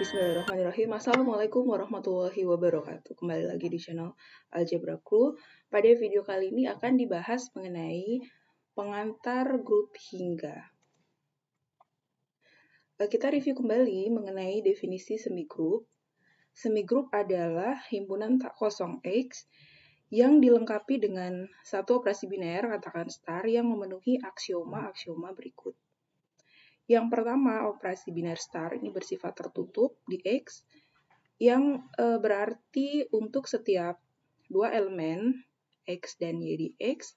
Bismillahirrahmanirrahim. Assalamualaikum warahmatullahi wabarakatuh. Kembali lagi di channel Algebra Crew. Pada video kali ini akan dibahas mengenai pengantar grup hingga. Kita review kembali mengenai definisi semigrup. Semigrup adalah himpunan tak kosong X yang dilengkapi dengan satu operasi biner, katakan star, yang memenuhi aksioma-aksioma berikut. Yang pertama, operasi biner star ini bersifat tertutup di X, yang berarti untuk setiap dua elemen, X dan Y di X,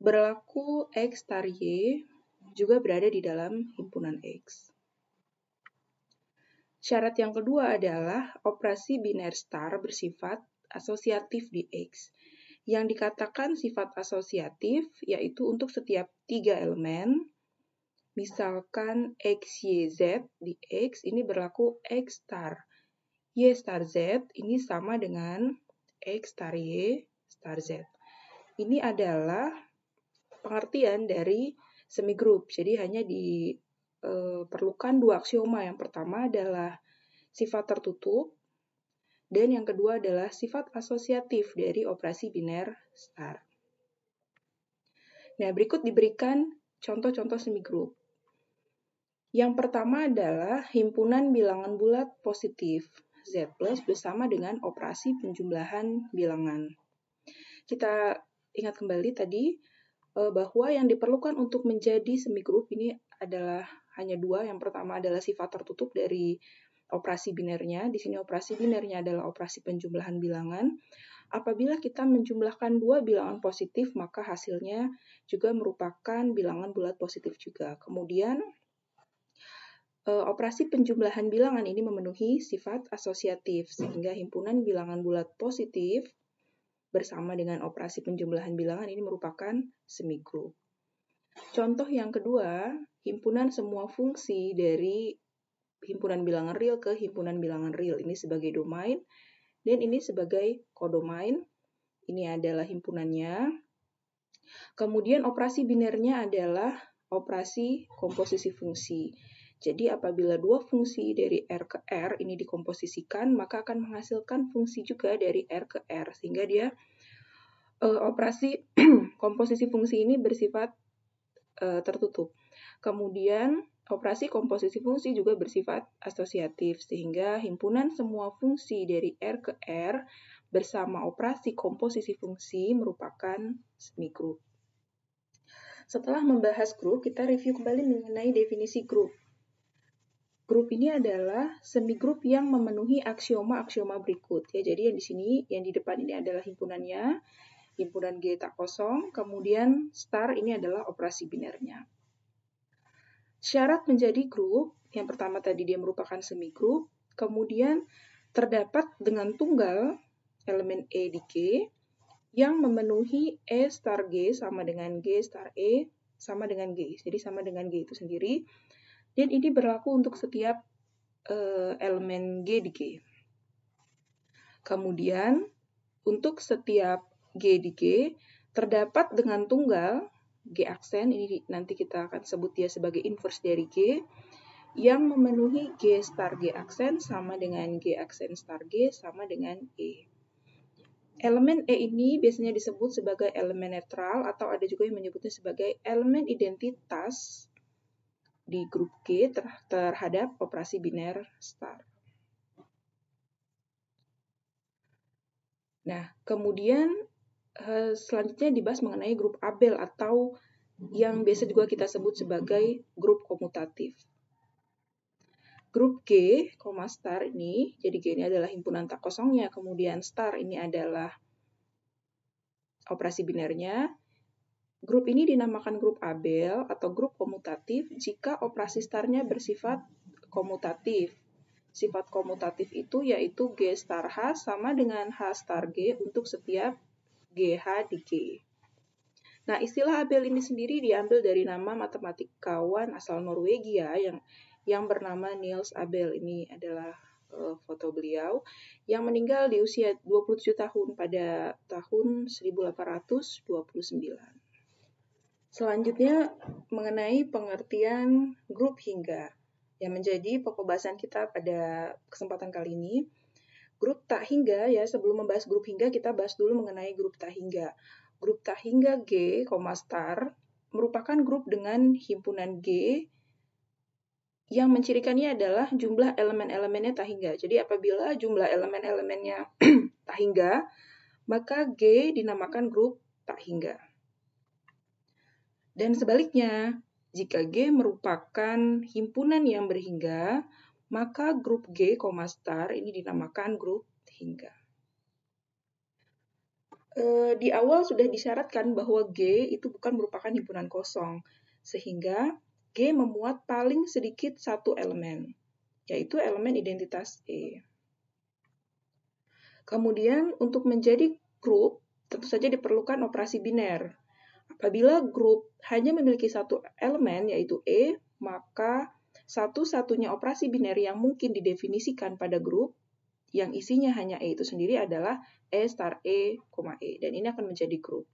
berlaku X star Y juga berada di dalam himpunan X. Syarat yang kedua adalah operasi biner star bersifat asosiatif di X. Yang dikatakan sifat asosiatif yaitu untuk setiap tiga elemen, misalkan X, Y, Z di X, ini berlaku X star Y star Z, ini sama dengan X star Y star Z. Ini adalah pengertian dari semigrup, jadi hanya diperlukan dua aksioma. Yang pertama adalah sifat tertutup, dan yang kedua adalah sifat asosiatif dari operasi biner star. Nah, berikut diberikan contoh-contoh semigrup. Yang pertama adalah himpunan bilangan bulat positif Z plus bersama dengan operasi penjumlahan bilangan. Kita ingat kembali tadi bahwa yang diperlukan untuk menjadi semigrup ini adalah hanya dua. Yang pertama adalah sifat tertutup dari operasi binernya. Di sini operasi binernya adalah operasi penjumlahan bilangan. Apabila kita menjumlahkan dua bilangan positif, maka hasilnya juga merupakan bilangan bulat positif juga. Kemudian operasi penjumlahan bilangan ini memenuhi sifat asosiatif, sehingga himpunan bilangan bulat positif bersama dengan operasi penjumlahan bilangan ini merupakan semigrup. Contoh yang kedua, himpunan semua fungsi dari himpunan bilangan real ke himpunan bilangan real. Ini sebagai domain, dan ini sebagai kodomain. Ini adalah himpunannya. Kemudian operasi binernya adalah operasi komposisi fungsi. Jadi apabila dua fungsi dari R ke R ini dikomposisikan, maka akan menghasilkan fungsi juga dari R ke R, sehingga dia operasi komposisi fungsi ini bersifat tertutup. Kemudian operasi komposisi fungsi juga bersifat asosiatif, sehingga himpunan semua fungsi dari R ke R bersama operasi komposisi fungsi merupakan semigrup. Setelah membahas grup, kita review kembali mengenai definisi grup. Grup ini adalah semigrup yang memenuhi aksioma-aksioma berikut. Ya, jadi yang di sini, yang di depan ini adalah himpunannya, himpunan G tak kosong, kemudian star ini adalah operasi binernya. Syarat menjadi grup, yang pertama tadi dia merupakan semigrup, kemudian terdapat dengan tunggal elemen E di G, yang memenuhi E star G sama dengan G star E sama dengan G. Jadi sama dengan G itu sendiri. Dan ini berlaku untuk setiap elemen G di G. Kemudian, untuk setiap G di G, terdapat dengan tunggal G aksen, ini nanti kita akan sebut dia sebagai inverse dari G, yang memenuhi G star G aksen sama dengan G aksen star G sama dengan E. Elemen E ini biasanya disebut sebagai elemen netral, atau ada juga yang menyebutnya sebagai elemen identitas di grup G terhadap operasi biner star. Nah, kemudian selanjutnya dibahas mengenai grup Abel atau yang biasa juga kita sebut sebagai grup komutatif. Grup G, star ini, jadi G ini adalah himpunan tak kosongnya, kemudian star ini adalah operasi binernya. Grup ini dinamakan grup Abel atau grup komutatif jika operasi starnya bersifat komutatif. Sifat komutatif itu yaitu G star H sama dengan H star G untuk setiap GH di G. Nah, istilah Abel ini sendiri diambil dari nama matematikawan asal Norwegia yang bernama Niels Abel. Ini adalah foto beliau yang meninggal di usia 27 tahun pada tahun 1829. Selanjutnya mengenai pengertian grup hingga. Yang menjadi pokok bahasan kita pada kesempatan kali ini, grup tak hingga ya. Sebelum membahas grup hingga, kita bahas dulu mengenai grup tak hingga. Grup tak hingga G, star merupakan grup dengan himpunan G yang mencirikannya adalah jumlah elemen-elemennya tak hingga. Jadi apabila jumlah elemen-elemennya tak hingga, maka G dinamakan grup tak hingga. Dan sebaliknya, jika G merupakan himpunan yang berhingga, maka grup G, star ini dinamakan grup hingga. Di awal sudah disyaratkan bahwa G itu bukan merupakan himpunan kosong, sehingga G memuat paling sedikit satu elemen, yaitu elemen identitas E. Kemudian untuk menjadi grup, tentu saja diperlukan operasi biner. Apabila grup hanya memiliki satu elemen, yaitu E, maka satu-satunya operasi biner yang mungkin didefinisikan pada grup yang isinya hanya E itu sendiri adalah E star E, E. Dan ini akan menjadi grup.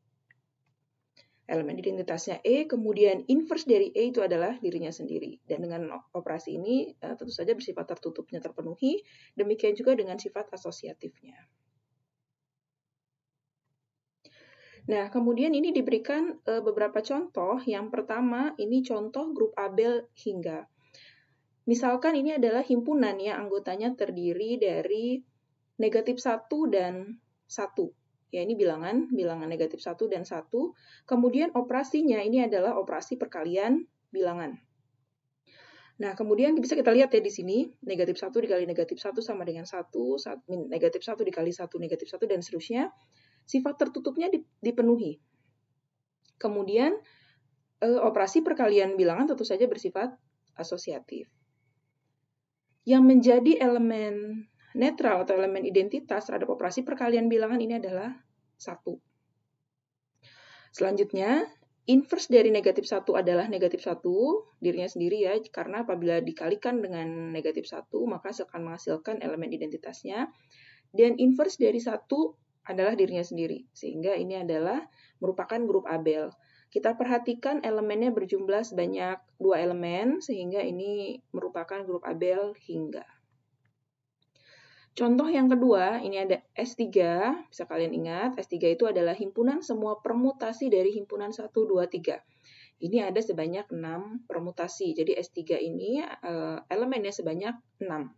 Elemen identitasnya E, kemudian inverse dari E itu adalah dirinya sendiri. Dan dengan operasi ini tentu saja bersifat tertutupnya terpenuhi, demikian juga dengan sifat asosiatifnya. Nah, kemudian ini diberikan beberapa contoh. Yang pertama, ini contoh grup Abel hingga. Misalkan ini adalah himpunan yang anggotanya terdiri dari negatif 1 dan 1. Ya, ini bilangan negatif 1 dan 1. Kemudian operasinya ini adalah operasi perkalian bilangan. Nah, kemudian bisa kita lihat ya di sini, negatif 1 dikali negatif 1 sama dengan 1, negatif 1 dikali 1, negatif 1, dan seterusnya. Sifat tertutupnya dipenuhi. Kemudian, operasi perkalian bilangan tentu saja bersifat asosiatif. Yang menjadi elemen netral atau elemen identitas terhadap operasi perkalian bilangan ini adalah 1. Selanjutnya, inverse dari negatif 1 adalah negatif 1, dirinya sendiri ya, karena apabila dikalikan dengan negatif 1, maka akan menghasilkan elemen identitasnya. Dan inverse dari 1 adalah dirinya sendiri, sehingga ini adalah merupakan grup Abel. Kita perhatikan elemennya berjumlah sebanyak 2 elemen, sehingga ini merupakan grup Abel hingga. Contoh yang kedua, ini ada S3, bisa kalian ingat, S3 itu adalah himpunan semua permutasi dari himpunan 1, 2, 3. Ini ada sebanyak 6 permutasi, jadi S3 ini elemennya sebanyak 6.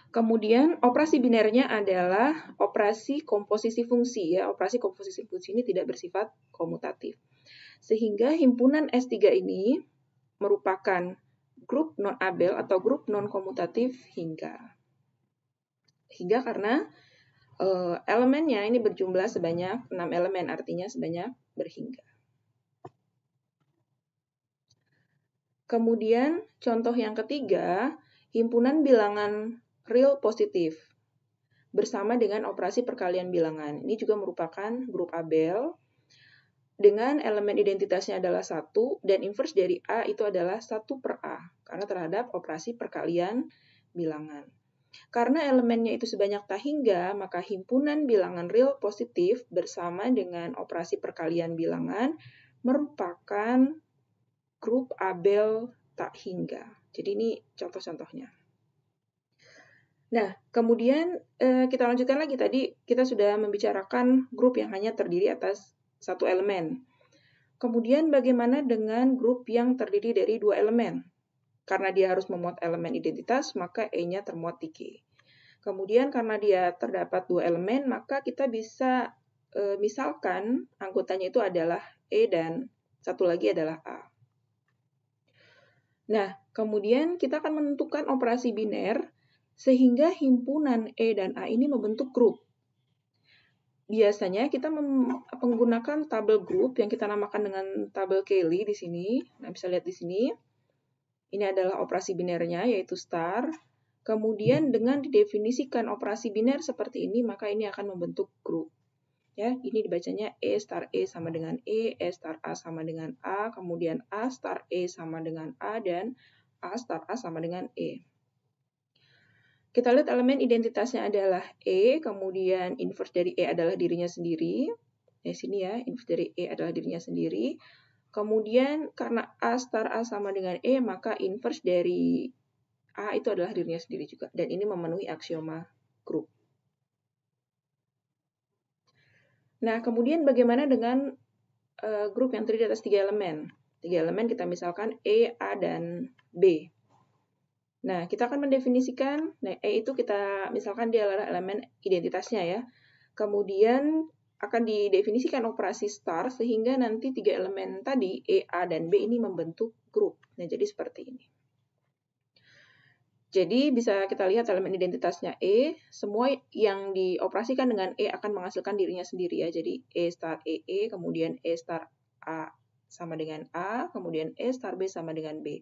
Kemudian operasi binernya adalah operasi komposisi fungsi ya. Operasi komposisi fungsi ini tidak bersifat komutatif. Sehingga himpunan S3 ini merupakan grup non-Abel atau grup non-komutatif hingga. Hingga karena elemennya ini berjumlah sebanyak 6 elemen, artinya sebanyak berhingga. Kemudian contoh yang ketiga, himpunan bilangan real positif bersama dengan operasi perkalian bilangan. Ini juga merupakan grup Abel dengan elemen identitasnya adalah 1 dan inverse dari A itu adalah 1 per A karena terhadap operasi perkalian bilangan. Karena elemennya itu sebanyak tak hingga, maka himpunan bilangan real positif bersama dengan operasi perkalian bilangan merupakan grup Abel tak hingga. Jadi ini contoh-contohnya. Nah, kemudian kita lanjutkan lagi. Tadi kita sudah membicarakan grup yang hanya terdiri atas satu elemen. Kemudian bagaimana dengan grup yang terdiri dari 2 elemen? Karena dia harus memuat elemen identitas, maka E-nya termuat di G. Kemudian karena dia terdapat 2 elemen, maka kita bisa misalkan anggotanya itu adalah E dan satu lagi adalah A. Nah, kemudian kita akan menentukan operasi biner sehingga himpunan E dan A ini membentuk grup. Biasanya kita menggunakan tabel grup yang kita namakan dengan tabel Cayley di sini. Nah, bisa lihat di sini. Ini adalah operasi binernya, yaitu star. Kemudian dengan didefinisikan operasi biner seperti ini, maka ini akan membentuk grup. Ya, ini dibacanya E star E sama dengan E star A sama dengan A, kemudian A star E sama dengan A, dan A star A sama dengan E. Kita lihat elemen identitasnya adalah E, kemudian inverse dari E adalah dirinya sendiri. Di sini ya, inverse dari E adalah dirinya sendiri. Kemudian karena A star A sama dengan E, maka inverse dari A itu adalah dirinya sendiri juga. Dan ini memenuhi aksioma grup. Nah, kemudian bagaimana dengan grup yang terdiri atas 3 elemen? 3 elemen kita misalkan E, A, dan B. Nah, kita akan mendefinisikan, E itu kita misalkan dia adalah elemen identitasnya ya. Kemudian akan didefinisikan operasi star sehingga nanti 3 elemen tadi, E, A, dan B ini membentuk grup. Nah, jadi seperti ini. Jadi bisa kita lihat elemen identitasnya E, semua yang dioperasikan dengan E akan menghasilkan dirinya sendiri ya. Jadi E star E, kemudian E star A sama dengan A, kemudian E star B sama dengan B.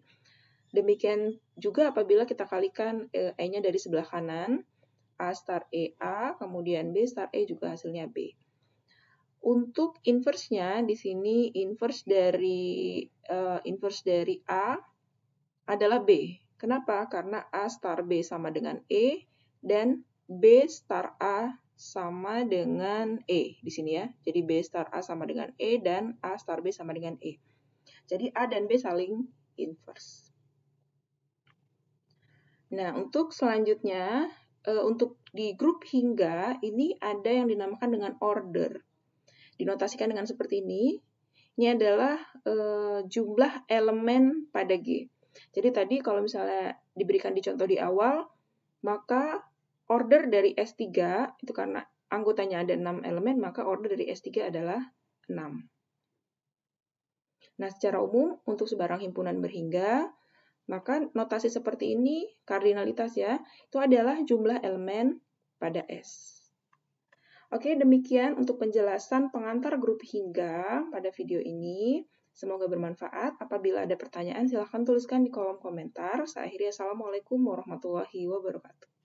Demikian juga apabila kita kalikan E-nya dari sebelah kanan, A star A, kemudian B star E juga hasilnya B. Untuk inverse-nya, di sini inverse dari A adalah B. Kenapa? Karena A star B sama dengan E, dan B star A sama dengan E di sini ya. Jadi B star A sama dengan E, dan A star B sama dengan E. Jadi A dan B saling inverse. Nah, untuk selanjutnya, untuk di grup hingga, ini ada yang dinamakan dengan order. Dinotasikan dengan seperti ini. Ini adalah jumlah elemen pada G. Jadi tadi kalau misalnya diberikan di contoh di awal, maka order dari S3, itu karena anggotanya ada 6 elemen, maka order dari S3 adalah 6. Nah, secara umum, untuk sebarang himpunan berhingga, maka notasi seperti ini, kardinalitas ya, itu adalah jumlah elemen pada S. Oke, demikian untuk penjelasan pengantar grup hingga pada video ini. Semoga bermanfaat. Apabila ada pertanyaan, silahkan tuliskan di kolom komentar. Saya akhiri, Assalamualaikum warahmatullahi wabarakatuh.